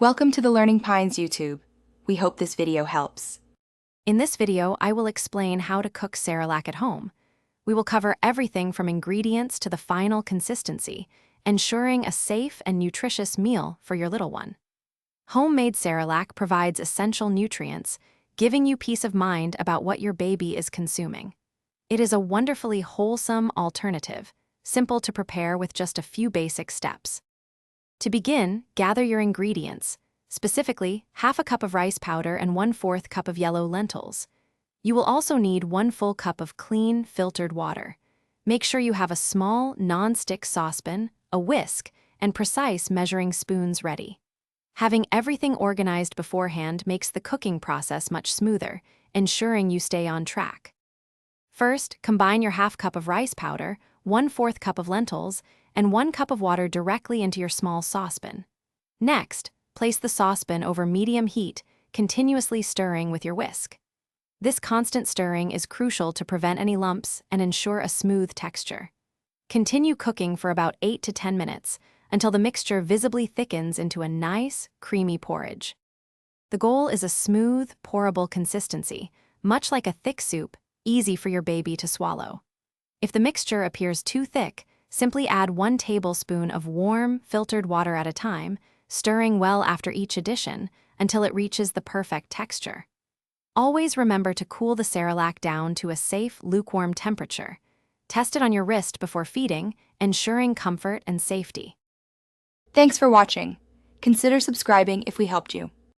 Welcome to the Learning Pines YouTube. We hope this video helps. In this video, I will explain how to cook Cerelac at home. We will cover everything from ingredients to the final consistency, ensuring a safe and nutritious meal for your little one. Homemade Cerelac provides essential nutrients, giving you peace of mind about what your baby is consuming. It is a wonderfully wholesome alternative, simple to prepare with just a few basic steps. To begin, gather your ingredients, specifically half a cup of rice powder and 1/4 cup of yellow lentils. You will also need 1 full cup of clean, filtered water. Make sure you have a small, non-stick saucepan, a whisk, and precise measuring spoons ready. Having everything organized beforehand makes the cooking process much smoother, ensuring you stay on track. First, combine your half cup of rice powder, 1/4 cup of lentils, and 1 cup of water directly into your small saucepan. Next, place the saucepan over medium heat, continuously stirring with your whisk. This constant stirring is crucial to prevent any lumps and ensure a smooth texture. Continue cooking for about 8 to 10 minutes until the mixture visibly thickens into a nice, creamy porridge. The goal is a smooth, pourable consistency, much like a thick soup, easy for your baby to swallow. If the mixture appears too thick, simply add 1 tablespoon of warm, filtered water at a time, stirring well after each addition until it reaches the perfect texture. Always remember to cool the Cerelac down to a safe, lukewarm temperature. Test it on your wrist before feeding, ensuring comfort and safety. Thanks for watching. Consider subscribing if we helped you.